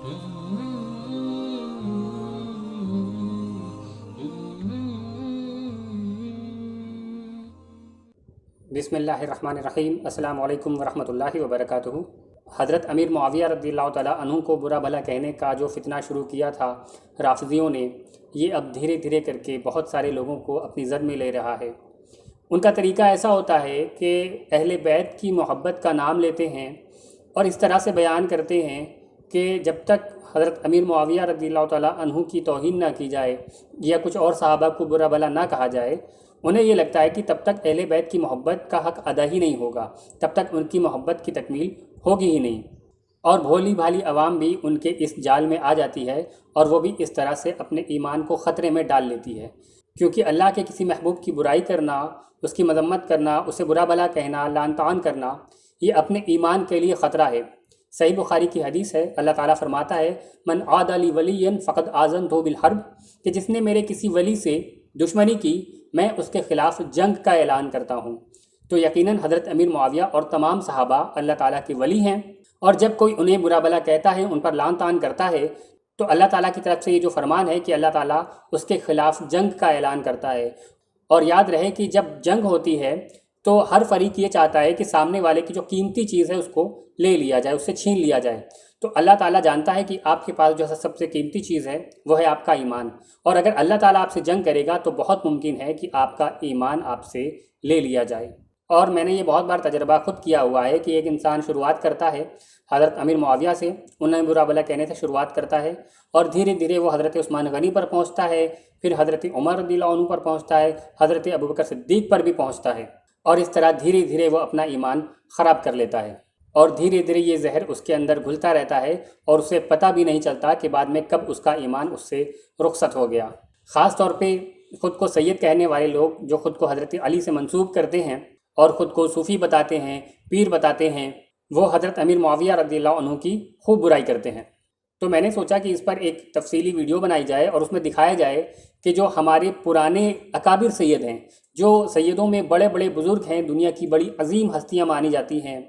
بسم اللہ الرحمن الرحیم۔ السلام علیکم ورحمۃ اللہ وبرکاتہ۔ حضرت امیر معاویہ رضی اللہ تعالیٰ عنہ کو برا بھلا کہنے کا جو فتنہ شروع کیا تھا رافضیوں نے، یہ اب دھیرے دھیرے کر کے بہت سارے لوگوں کو اپنی زد میں لے رہا ہے۔ ان کا طریقہ ایسا ہوتا ہے کہ اہل بیت کی محبت کا نام لیتے ہیں اور اس طرح سے بیان کرتے ہیں کہ جب تک حضرت امیر معاویہ رضی اللہ تعالیٰ عنہ کی توہین نہ کی جائے یا کچھ اور صحابہ کو برا بھلا نہ کہا جائے، انہیں یہ لگتا ہے کہ تب تک اہل بیت کی محبت کا حق ادا ہی نہیں ہوگا، تب تک ان کی محبت کی تکمیل ہوگی ہی نہیں۔ اور بھولی بھالی عوام بھی ان کے اس جال میں آ جاتی ہے اور وہ بھی اس طرح سے اپنے ایمان کو خطرے میں ڈال لیتی ہے، کیونکہ اللہ کے کسی محبوب کی برائی کرنا، اس کی مذمت کرنا، اسے برا بھلا کہنا، لعن طعن کرنا، یہ اپنے ایمان کے لیے خطرہ ہے۔ صحیح بخاری کی حدیث ہے، اللہ تعالیٰ فرماتا ہے من عاد لی ولیا فقد آذنتہ بالحرب، کہ جس نے میرے کسی ولی سے دشمنی کی میں اس کے خلاف جنگ کا اعلان کرتا ہوں۔ تو یقیناً حضرت امیر معاویہ اور تمام صحابہ اللہ تعالیٰ کے ولی ہیں، اور جب کوئی انہیں برا بھلا کہتا ہے، ان پر لعن طعن کرتا ہے، تو اللہ تعالیٰ کی طرف سے یہ جو فرمان ہے کہ اللہ تعالیٰ اس کے خلاف جنگ کا اعلان کرتا ہے۔ اور یاد رہے کہ جب جنگ ہوتی ہے تو ہر فریق یہ چاہتا ہے کہ سامنے والے کی جو قیمتی چیز ہے اس کو لے لیا جائے، اس سے چھین لیا جائے۔ تو اللہ تعالیٰ جانتا ہے کہ آپ کے پاس جو سب سے قیمتی چیز ہے وہ ہے آپ کا ایمان، اور اگر اللہ تعالیٰ آپ سے جنگ کرے گا تو بہت ممکن ہے کہ آپ کا ایمان آپ سے لے لیا جائے۔ اور میں نے یہ بہت بار تجربہ خود کیا ہوا ہے کہ ایک انسان شروعات کرتا ہے حضرت امیر معاویہ سے، انہیں برا بھلا کہنے سے شروعات کرتا ہے، اور دھیرے دھیرے وہ حضرت عثمان غنی پر پہنچتا ہے، پھر حضرت عمر رضی اللہ عنہ پر پہنچتا ہے، حضرت ابوبکر صدیق پر بھی پہنچتا ہے، اور اس طرح دھیرے دھیرے وہ اپنا ایمان خراب کر لیتا ہے، اور دھیرے دھیرے یہ زہر اس کے اندر گھلتا رہتا ہے اور اسے پتہ بھی نہیں چلتا کہ بعد میں کب اس کا ایمان اس سے رخصت ہو گیا۔ خاص طور پہ خود کو سید کہنے والے لوگ جو خود کو حضرت علی سے منسوب کرتے ہیں اور خود کو صوفی بتاتے ہیں، پیر بتاتے ہیں، وہ حضرت امیر معاویہ رضی اللہ عنہ کی خوب برائی کرتے ہیں۔ تو میں نے سوچا کہ اس پر ایک تفصیلی ویڈیو بنائی جائے اور اس میں دکھایا جائے کہ جو ہمارے پرانے اکابر سید ہیں، جو سیدوں میں بڑے بڑے بزرگ ہیں، دنیا کی بڑی عظیم ہستیاں مانی جاتی ہیں،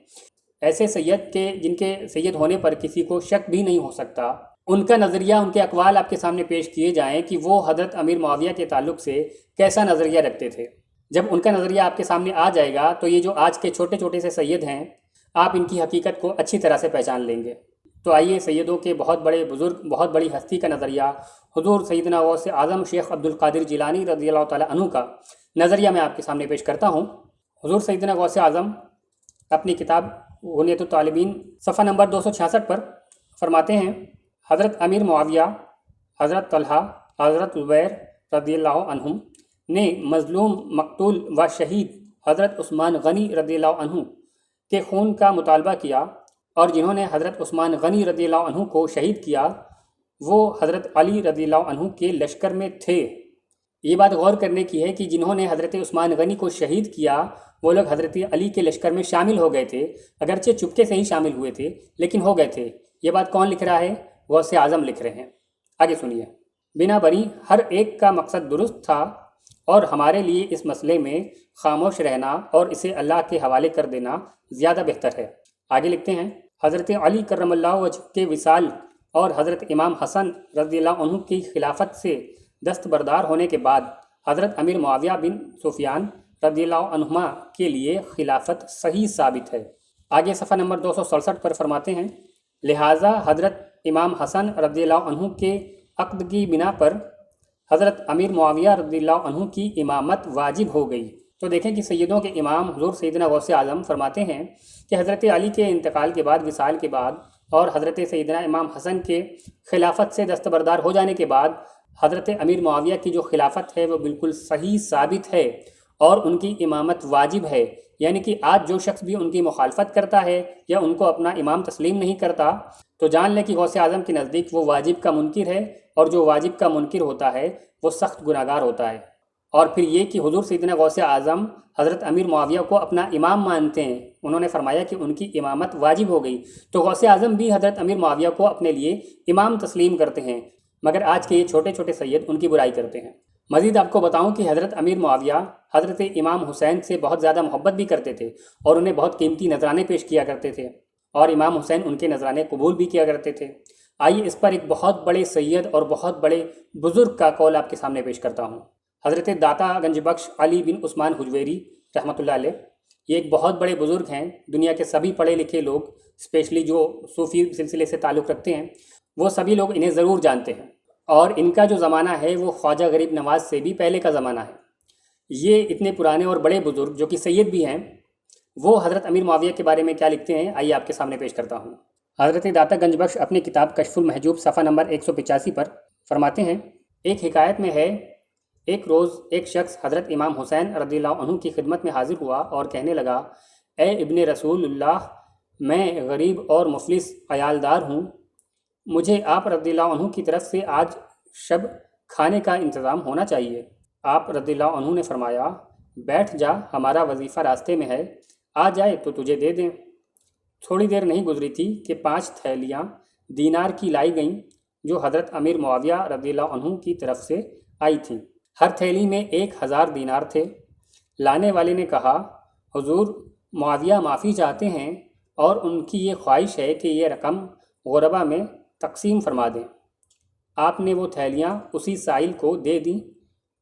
ایسے سید کے جن کے سید ہونے پر کسی کو شک بھی نہیں ہو سکتا، ان کا نظریہ، ان کے اقوال آپ کے سامنے پیش کیے جائیں کہ وہ حضرت امیر معاویہ کے تعلق سے کیسا نظریہ رکھتے تھے۔ جب ان کا نظریہ آپ کے سامنے آ جائے گا تو یہ جو آج کے چھوٹے چھوٹے سے سید ہیں، آپ ان کی حقیقت کو اچھی طرح سے پہچان لیں گے۔ تو آئیے سیدوں کے بہت بڑے بزرگ، بہت بڑی ہستی کا نظریہ، حضور سیدنا غوث اعظم شیخ عبد القادر جیلانی رضی اللہ تعالیٰ عنہ کا نظریہ میں آپ کے سامنے پیش کرتا ہوں۔ حضور سیدنا غوث اعظم اپنی کتاب غنیۃ الطالبین صفحہ نمبر 266 پر فرماتے ہیں، حضرت امیر معاویہ، حضرت طلحہ، حضرت زبیر رضی اللہ عنہم نے مظلوم، مقتول و شہید حضرت عثمان غنی رضی اللہ عنہ کے خون کا مطالبہ کیا، اور جنہوں نے حضرت عثمان غنی رضی اللہ عنہ کو شہید کیا وہ حضرت علی رضی اللہ عنہ کے لشکر میں تھے۔ یہ بات غور کرنے کی ہے کہ جنہوں نے حضرت عثمان غنی کو شہید کیا وہ لوگ حضرت علی کے لشکر میں شامل ہو گئے تھے، اگرچہ چپکے سے ہی شامل ہوئے تھے لیکن ہو گئے تھے۔ یہ بات کون لکھ رہا ہے؟ غوث اعظم لکھ رہے ہیں۔ آگے سنیے، بنا بنی ہر ایک کا مقصد درست تھا، اور ہمارے لیے اس مسئلے میں خاموش رہنا اور اسے اللہ کے حوالے کر دینا زیادہ بہتر ہے۔ آگے لکھتے ہیں، حضرت علی کرم اللہ وجہ کے وصال اور حضرت امام حسن رضی اللہ عنہ کی خلافت سے دستبردار ہونے کے بعد حضرت امیر معاویہ بن سفیان رضی اللہ عنہما کے لیے خلافت صحیح ثابت ہے۔ آگے صفحہ نمبر 267 پر فرماتے ہیں، لہٰذا حضرت امام حسن رضی اللہ عنہ کے عقد کی بنا پر حضرت امیر معاویہ رضی اللہ عنہ کی امامت واجب ہو گئی۔ تو دیکھیں کہ سیدوں کے امام حضور سیدنا غوث اعظم فرماتے ہیں کہ حضرت علی کے انتقال کے بعد، وصال کے بعد، اور حضرت سیدنا امام حسن کے خلافت سے دستبردار ہو جانے کے بعد حضرت امیر معاویہ کی جو خلافت ہے وہ بالکل صحیح ثابت ہے اور ان کی امامت واجب ہے۔ یعنی کہ آج جو شخص بھی ان کی مخالفت کرتا ہے یا ان کو اپنا امام تسلیم نہیں کرتا تو جان لیں کہ غوث اعظم کے نزدیک وہ واجب کا منکر ہے، اور جو واجب کا منکر ہوتا ہے وہ سخت گناہگار ہوتا ہے۔ اور پھر یہ کہ حضور سیدنا غوث اعظم حضرت امیر معاویہ کو اپنا امام مانتے ہیں، انہوں نے فرمایا کہ ان کی امامت واجب ہو گئی، تو غوث اعظم بھی حضرت امیر معاویہ کو اپنے لیے امام تسلیم کرتے ہیں، مگر آج کے یہ چھوٹے چھوٹے سید ان کی برائی کرتے ہیں۔ مزید آپ کو بتاؤں کہ حضرت امیر معاویہ حضرت امام حسین سے بہت زیادہ محبت بھی کرتے تھے اور انہیں بہت قیمتی نذرانے پیش کیا کرتے تھے، اور امام حسین ان کے نذرانے قبول بھی کیا کرتے تھے۔ آئیے اس پر ایک بہت بڑے سید اور بہت بڑے بزرگ کا قول آپ کے سامنے پیش کرتا ہوں۔ حضرت داتا گنج بخش علی بن عثمان حجویری رحمۃ اللہ علیہ، یہ ایک بہت بڑے بزرگ ہیں۔ دنیا کے سبھی پڑھے لکھے لوگ، اسپیشلی جو صوفی سلسلے سے تعلق رکھتے ہیں، وہ سبھی لوگ انہیں ضرور جانتے ہیں، اور ان کا جو زمانہ ہے وہ خواجہ غریب نواز سے بھی پہلے کا زمانہ ہے۔ یہ اتنے پرانے اور بڑے بزرگ جو کہ سید بھی ہیں، وہ حضرت امیر معاویہ کے بارے میں کیا لکھتے ہیں، آئیے آپ کے سامنے پیش کرتا ہوں۔ حضرت داتا گنج بخش اپنی کتاب کشف المحجوب صفحہ نمبر 185 پر فرماتے ہیں، ایک حکایت میں ہے، ایک روز ایک شخص حضرت امام حسین رضی اللہ عنہ کی خدمت میں حاضر ہوا اور کہنے لگا، اے ابن رسول اللہ، میں غریب اور مفلس عیالدار ہوں، مجھے آپ رضی اللہ عنہ کی طرف سے آج شب کھانے کا انتظام ہونا چاہیے۔ آپ رضی اللہ عنہ نے فرمایا، بیٹھ جا، ہمارا وظیفہ راستے میں ہے، آ جائے تو تجھے دے دیں۔ تھوڑی دیر نہیں گزری تھی کہ 5 تھیلیاں دینار کی لائی گئیں جو حضرت امیر معاویہ رضی اللہ عنہ کی طرف سے آئی تھیں۔ ہر تھیلی میں 1000 دینار تھے۔ لانے والے نے کہا، حضور، معاویہ معافی چاہتے ہیں اور ان کی یہ خواہش ہے کہ یہ رقم غربا میں تقسیم فرما دیں۔ آپ نے وہ تھیلیاں اسی سائل کو دے دیں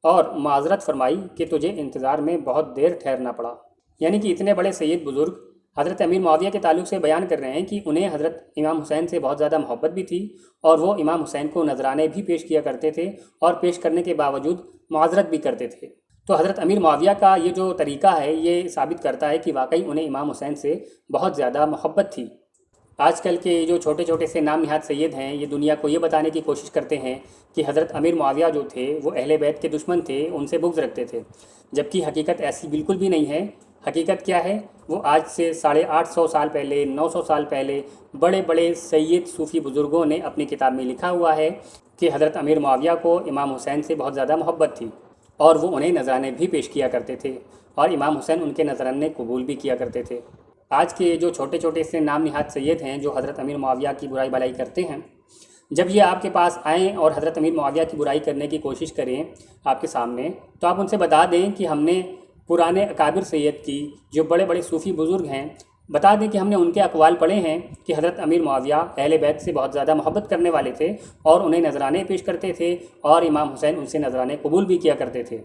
اور معذرت فرمائی کہ تجھے انتظار میں بہت دیر ٹھہرنا پڑا۔ یعنی کہ اتنے بڑے سید بزرگ حضرت امیر معاویہ کے تعلق سے بیان کر رہے ہیں کہ انہیں حضرت امام حسین سے بہت زیادہ محبت بھی تھی، اور وہ امام حسین کو نذرانے بھی پیش کیا کرتے تھے، اور پیش کرنے کے باوجود معذرت بھی کرتے تھے۔ تو حضرت امیر معاویہ کا یہ جو طریقہ ہے یہ ثابت کرتا ہے کہ واقعی انہیں امام حسین سے بہت زیادہ محبت تھی۔ آج کل کے جو چھوٹے چھوٹے سے نام نہاد سید ہیں، یہ دنیا کو یہ بتانے کی کوشش کرتے ہیں کہ حضرت امیر معاویہ جو تھے وہ اہل بیت کے دشمن تھے، ان سے بغض رکھتے تھے، جبکہ حقیقت ایسی بالکل بھی نہیں ہے۔ حقیقت کیا ہے؟ وہ آج سے 850 سال پہلے، 900 سال پہلے بڑے بڑے سید صوفی بزرگوں نے اپنی کتاب میں لکھا ہوا ہے کہ حضرت امیر معاویہ کو امام حسین سے بہت زیادہ محبت تھی، اور وہ انہیں نذرانے بھی پیش کیا کرتے تھے، اور امام حسین ان کے نذرانے قبول بھی کیا کرتے تھے۔ آج کے جو چھوٹے چھوٹے سے نام نہاد سید ہیں جو حضرت امیر معاویہ کی برائی بلائی کرتے ہیں، جب یہ آپ کے پاس آئیں اور حضرت امیر معاویہ کی برائی کرنے کی کوشش کریں آپ کے سامنے، تو آپ ان سے بتا دیں کہ ہم نے پرانے اکابر سید کی، جو بڑے بڑے صوفی بزرگ ہیں، بتا دیں کہ ہم نے ان کے اقوال پڑھے ہیں کہ حضرت امیر معاویہ اہل بیت سے بہت زیادہ محبت کرنے والے تھے، اور انہیں نذرانے پیش کرتے تھے، اور امام حسین ان سے نذرانے قبول بھی کیا کرتے تھے۔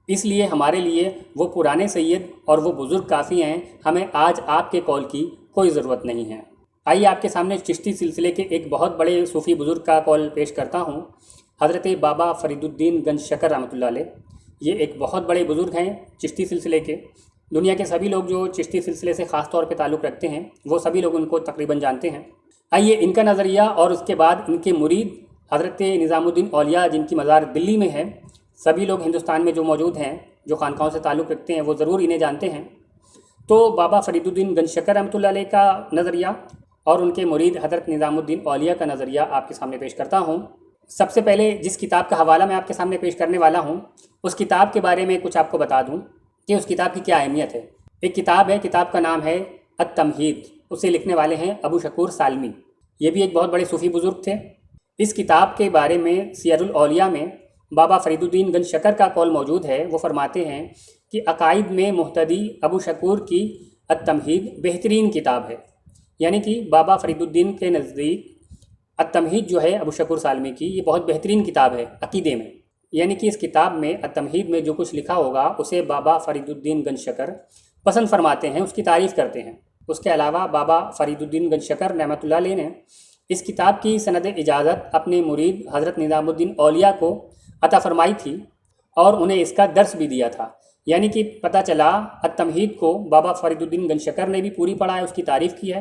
اس لیے ہمارے لیے وہ پرانے سید اور وہ بزرگ کافی ہیں، ہمیں آج آپ کے قول کی کوئی ضرورت نہیں ہے۔ آئیے آپ کے سامنے چشتی سلسلے کے ایک بہت بڑے صوفی بزرگ کا قول پیش کرتا ہوں، حضرت بابا فرید الدین گنج شکر رحمۃ اللہ علیہ۔ یہ ایک بہت بڑے بزرگ ہیں چشتی سلسلے کے۔ دنیا کے سبھی لوگ جو چشتی سلسلے سے خاص طور پہ تعلق رکھتے ہیں، وہ سبھی لوگ ان کو تقریباً جانتے ہیں۔ آئیے ان کا نظریہ اور اس کے بعد ان کے مرید حضرت نظام الدین اولیاء، جن کی مزار دلی میں ہے، سبھی لوگ ہندوستان میں جو موجود ہیں، جو خانقاہوں سے تعلق رکھتے ہیں، وہ ضرور انہیں جانتے ہیں۔ تو بابا فرید الدین گنج شکر رحمۃ اللہ علیہ کا نظریہ اور ان کے مرید حضرت نظام الدین اولیاء کا نظریہ آپ کے سامنے پیش کرتا ہوں۔ سب سے پہلے جس کتاب کا حوالہ میں آپ کے سامنے پیش کرنے والا ہوں، اس کتاب کے بارے میں کچھ آپ کو بتا دوں کہ اس کتاب کی کیا اہمیت ہے۔ ایک کتاب ہے، کتاب کا نام ہے التمہید، اسے لکھنے والے ہیں ابو شکور سالمی۔ یہ بھی ایک بہت بڑے صوفی بزرگ تھے۔ اس کتاب کے بارے میں سیر الاولیاء میں بابا فرید الدین گنج شکر کا قول موجود ہے۔ وہ فرماتے ہیں کہ عقائد میں محتدی ابو شکور کی التمہید بہترین کتاب ہے، یعنی کہ بابا فرید الدین کے نزدیک التمہید جو ہے ابو شکور سالمی کی، یہ بہت بہترین کتاب ہے عقیدے میں۔ یعنی کہ اس کتاب میں التمہید میں جو کچھ لکھا ہوگا اسے بابا فرید الدین گنج شکر پسند فرماتے ہیں، اس کی تعریف کرتے ہیں۔ اس کے علاوہ بابا فرید الدین گنج شکر رحمۃ اللہ علیہ نے اس کتاب کی سند اجازت اپنے مرید حضرت نظام الدین اولیاء کو عطا فرمائی تھی، اور انہیں اس کا درس بھی دیا تھا۔ یعنی کہ پتہ چلا التمہید کو بابا فرید الدین گنج شکر نے بھی پوری پڑھا ہے، اس کی تعریف کی ہے،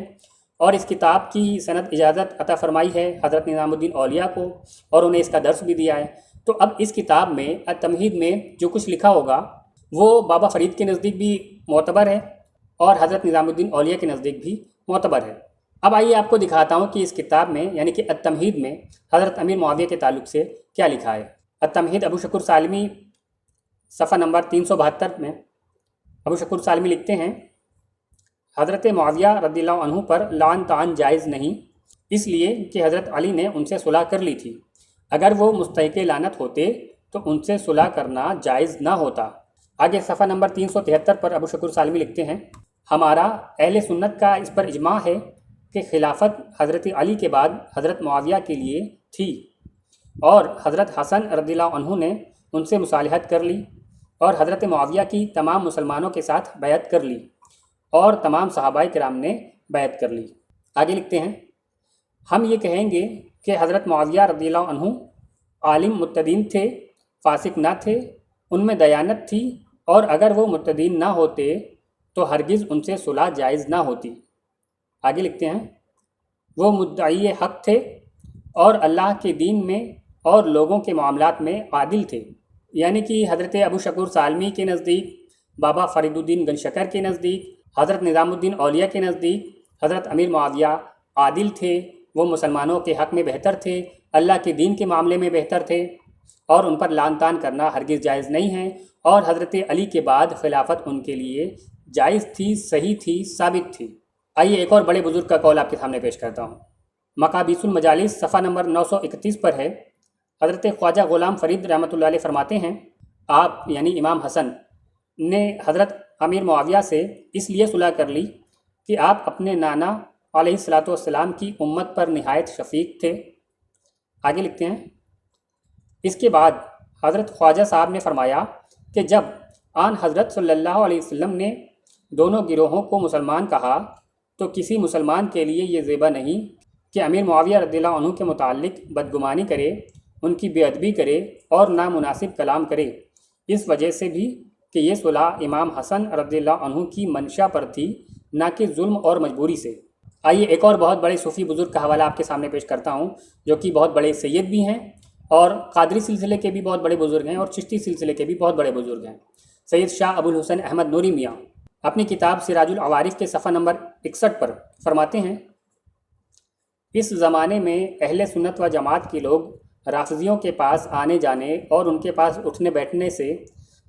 اور اس کتاب کی سند اجازت عطا فرمائی ہے حضرت نظام الدین اولیاء کو، اور انہیں اس کا درس بھی دیا ہے۔ تو اب اس کتاب میں التمہید میں جو کچھ لکھا ہوگا وہ بابا فرید کے نزدیک بھی معتبر ہے، اور حضرت نظام الدین اولیاء کے نزدیک بھی معتبر ہے۔ اب آئیے آپ کو دکھاتا ہوں کہ اس کتاب میں، یعنی کہ التمہید میں، حضرت امیر معاویہ کے تعلق سے کیا لکھا ہے۔ التمہید ابو شکور سالمی صفحہ نمبر 372 میں ابو شکور سالمی لکھتے ہیں، حضرت معاویہ رضی اللہ عنہ پر لعن طعن جائز نہیں، اس لیے کہ حضرت علی نے ان سے صلح کر لی تھی۔ اگر وہ مستحق لعنت ہوتے تو ان سے صلح کرنا جائز نہ ہوتا۔ آگے صفحہ نمبر 373 پر ابو شکور سالمی لکھتے ہیں، ہمارا اہل سنت کا اس پر اجماع ہے کہ خلافت حضرت علی کے بعد حضرت معاویہ کے لیے تھی، اور حضرت حسن رضی اللہ عنہ نے ان سے مصالحت کر لی اور حضرت معاویہ کی تمام مسلمانوں کے ساتھ بیعت کر لی اور تمام صحابہ کرام نے بیعت کر لی۔ آگے لکھتے ہیں، ہم یہ کہیں گے کہ حضرت معاویہ رضی اللہ عنہ عالم متدین تھے، فاسق نہ تھے، ان میں دیانت تھی، اور اگر وہ متدین نہ ہوتے تو ہرگز ان سے صلح جائز نہ ہوتی۔ آگے لکھتے ہیں، وہ مدعی حق تھے اور اللہ کے دین میں اور لوگوں کے معاملات میں عادل تھے، یعنی کہ حضرت ابو شکور سالمی کے نزدیک، بابا فرید الدین گنج شکر کے نزدیک، حضرت نظام الدین اولیاء کے نزدیک حضرت امیر معاویہ عادل تھے، وہ مسلمانوں کے حق میں بہتر تھے، اللہ کے دین کے معاملے میں بہتر تھے، اور ان پر لعن طعن کرنا ہرگز جائز نہیں ہے، اور حضرت علی کے بعد خلافت ان کے لیے جائز تھی، صحیح تھی، ثابت تھی۔ آئیے ایک اور بڑے بزرگ کا قول آپ کے سامنے پیش کرتا ہوں۔ مقابیس المجالس صفحہ نمبر 931 پر ہے، حضرت خواجہ غلام فرید رحمۃ اللہ علیہ فرماتے ہیں، آپ یعنی امام حسن نے حضرت امیر معاویہ سے اس لیے صلح کر لی کہ آپ اپنے نانا علیہ الصلاۃ والسلام کی امت پر نہایت شفیق تھے۔ آگے لکھتے ہیں، اس کے بعد حضرت خواجہ صاحب نے فرمایا کہ جب آن حضرت صلی اللہ علیہ وسلم نے دونوں گروہوں کو مسلمان کہا تو کسی مسلمان کے لیے یہ زیبا نہیں کہ امیر معاویہ رضی اللہ عنہ کے متعلق بدگمانی کرے، ان کی بے ادبی کرے اور نامناسب کلام کرے، اس وجہ سے بھی کہ یہ صلح امام حسن رضی اللہ عنہ کی منشا پر تھی، نہ کہ ظلم اور مجبوری سے۔ آئیے ایک اور بہت بڑے صوفی بزرگ کا حوالہ آپ کے سامنے پیش کرتا ہوں، جو کہ بہت بڑے سید بھی ہیں اور قادری سلسلے کے بھی بہت بڑے بزرگ ہیں اور چشتی سلسلے کے بھی بہت بڑے بزرگ ہیں۔ سید شاہ ابو الحسن احمد نوری میاں اپنی کتاب سراج العوارف کے صفحہ نمبر 61 پر فرماتے ہیں، اس زمانے میں اہل سنت و جماعت کے لوگ رافضیوں کے پاس آنے جانے اور ان کے پاس اٹھنے بیٹھنے سے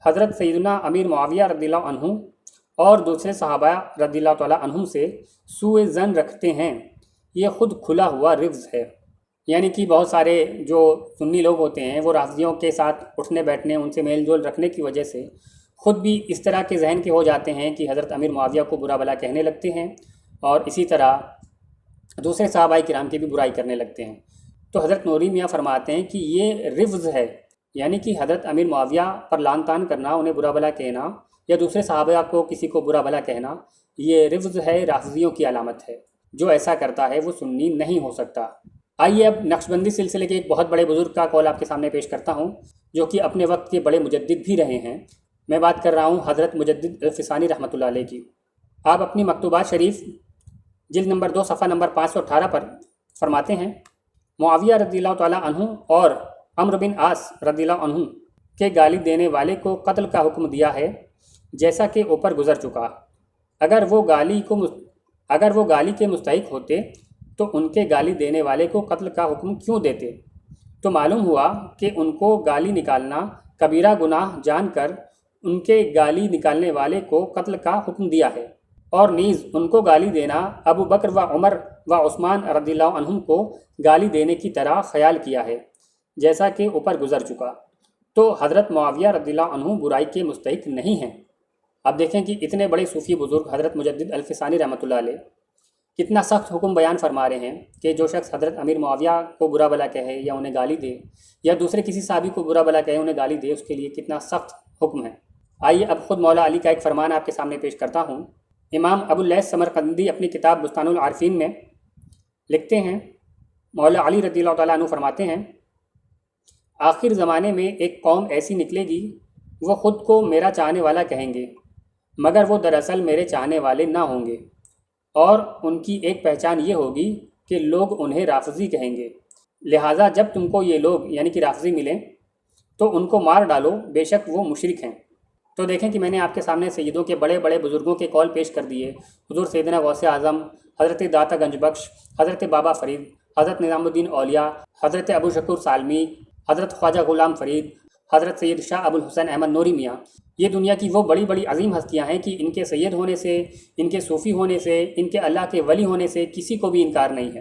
حضرت سیدنا امیر معاویہ رضی اللہ عنہ اور دوسرے صحابہ رضی اللہ تعالیٰ عنہم سے سوء ظن رکھتے ہیں۔ یہ خود کھلا ہوا رفض ہے، یعنی کہ بہت سارے جو سنی لوگ ہوتے ہیں وہ رافضیوں کے ساتھ اٹھنے بیٹھنے، ان سے میل جول رکھنے کی وجہ سے خود بھی اس طرح کے ذہن کے ہو جاتے ہیں کہ حضرت امیر معاویہ کو برا بھلا کہنے لگتے ہیں، اور اسی طرح دوسرے صحابہ کرام کی بھی برائی کرنے لگتے ہیں۔ تو حضرت نوری میاں فرماتے ہیں کہ یہ رفض ہے، یعنی کہ حضرت امیر معاویہ پر لعن طعن کرنا، انہیں برا بھلا کہنا یا دوسرے صحابہ کو کسی کو برا بھلا کہنا، یہ رفض ہے، رافضیوں کی علامت ہے۔ جو ایسا کرتا ہے وہ سنی نہیں ہو سکتا۔ آئیے اب نقشبندی سلسلے کے ایک بہت بڑے بزرگ کا قول آپ کے سامنے پیش کرتا ہوں، جو کہ اپنے وقت کے بڑے مجدد بھی رہے ہیں۔ میں بات کر رہا ہوں حضرت مجدد الفسانی رحمۃ اللہ علیہ کی۔ آپ اپنی مکتوبات شریف جلد نمبر 2 صفحہ نمبر 518 پر فرماتے ہیں، معاویہ رضی اللہ تعالیٰ عنہ اور عمرو بن عاص رضی اللہ عنہ کے گالی دینے والے کو قتل کا حکم دیا ہے، جیسا کہ اوپر گزر چکا۔ اگر وہ گالی کے مستحق ہوتے تو ان کے گالی دینے والے کو قتل کا حکم کیوں دیتے؟ تو معلوم ہوا کہ ان کو گالی نکالنا کبیرہ گناہ جان کر ان کے گالی نکالنے والے کو قتل کا حکم دیا ہے، اور نیز ان کو گالی دینا ابو بکر و عمر و عثمان رضی اللہ عنہم کو گالی دینے کی طرح خیال کیا ہے، جیسا کہ اوپر گزر چکا۔ تو حضرت معاویہ رضی اللہ عنہ برائی کے مستحق نہیں ہیں۔ اب دیکھیں کہ اتنے بڑے صوفی بزرگ حضرت مجدد الفسانی رحمۃ اللہ علیہ کتنا سخت حکم بیان فرما رہے ہیں کہ جو شخص حضرت امیر معاویہ کو برا بھلا کہے یا انہیں گالی دے، یا دوسرے کسی صحابی کو برا بھلا کہے انہیں گالی دے، اس کے لیے کتنا سخت حکم ہے۔ آئیے اب خود مولا علی کا ایک فرمان آپ کے سامنے پیش کرتا ہوں۔ امام ابو اللیث سمرقندی اپنی کتاب بستان العارفین میں لکھتے ہیں، مولا علی رضی اللہ تعالیٰ عنہ فرماتے ہیں، آخر زمانے میں ایک قوم ایسی نکلے گی، وہ خود کو میرا چاہنے والا کہیں گے، مگر وہ دراصل میرے چاہنے والے نہ ہوں گے، اور ان کی ایک پہچان یہ ہوگی کہ لوگ انہیں رافضی کہیں گے۔ لہٰذا جب تم کو یہ لوگ یعنی کہ رافضی ملیں تو ان کو مار ڈالو، بے شک وہ مشرک ہیں۔ تو دیکھیں کہ میں نے آپ کے سامنے سیدوں کے بڑے بڑے بزرگوں کے قول پیش کر دیے، حضور سیدنا غوث اعظم، حضرت داتا گنج بخش، حضرت بابا فرید، حضرت نظام الدین اولیاء، حضرت ابو شکور سالمی، حضرت خواجہ غلام فرید، حضرت سید شاہ ابو الحسن احمد نوری میاں۔ یہ دنیا کی وہ بڑی بڑی عظیم ہستیاں ہیں کہ ان کے سید ہونے سے، ان کے صوفی ہونے سے، ان کے اللہ کے ولی ہونے سے کسی کو بھی انکار نہیں ہے،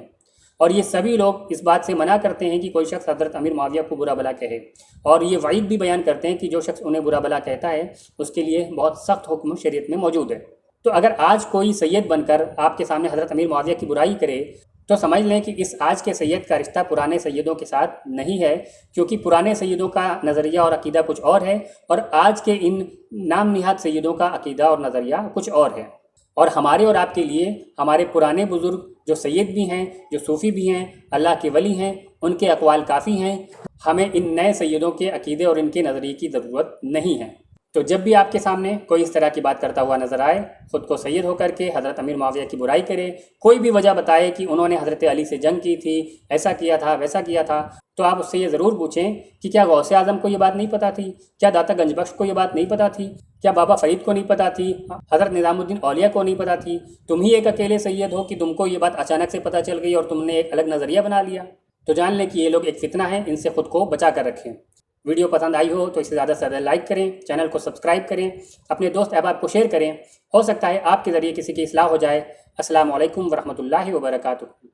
اور یہ سبھی لوگ اس بات سے منع کرتے ہیں کہ کوئی شخص حضرت امیر معاویہ کو برا بھلا کہے، اور یہ وعید بھی بیان کرتے ہیں کہ جو شخص انہیں برا بھلا کہتا ہے اس کے لیے بہت سخت حکم شریعت میں موجود ہے۔ تو اگر آج کوئی سید بن کر آپ کے سامنے حضرت امیر معاویہ کی برائی کرے تو سمجھ لیں کہ اس آج کے سید کا رشتہ پرانے سیدوں کے ساتھ نہیں ہے، کیونکہ پرانے سیدوں کا نظریہ اور عقیدہ کچھ اور ہے، اور آج کے ان نام نہاد سیدوں کا عقیدہ اور نظریہ کچھ اور ہے۔ اور ہمارے اور آپ کے لیے ہمارے پرانے بزرگ جو سید بھی ہیں، جو صوفی بھی ہیں، اللہ کے ولی ہیں، ان کے اقوال کافی ہیں۔ ہمیں ان نئے سیدوں کے عقیدے اور ان کے نظریے کی ضرورت نہیں ہے۔ تو جب بھی آپ کے سامنے کوئی اس طرح کی بات کرتا ہوا نظر آئے، خود کو سید ہو کر کے حضرت امیر معاویہ کی برائی کرے، کوئی بھی وجہ بتائے کہ انہوں نے حضرت علی سے جنگ کی تھی، ایسا کیا تھا، ویسا کیا تھا، تو آپ اس سے یہ ضرور پوچھیں کہ کیا غوث اعظم کو یہ بات نہیں پتہ تھی؟ کیا داتا گنج بخش کو یہ بات نہیں پتہ تھی؟ کیا بابا فرید کو نہیں پتہ تھی؟ حضرت نظام الدین اولیاء کو نہیں پتہ تھی؟ تم ہی ایک اکیلے سید ہو کہ تم کو یہ بات اچانک سے پتہ چل گئی اور تم نے ایک الگ نظریہ بنا لیا؟ تو جان لیں کہ یہ لوگ ایک فتنہ ہیں، ان سے خود کو بچا کر رکھیں۔ ویڈیو پسند آئی ہو تو اسے زیادہ سے زیادہ لائک کریں، چینل کو سبسکرائب کریں، اپنے دوست احباب کو شیئر کریں، ہو سکتا ہے آپ کے ذریعے کسی کی اصلاح ہو جائے۔ السلام علیکم ورحمۃ اللہ وبرکاتہ۔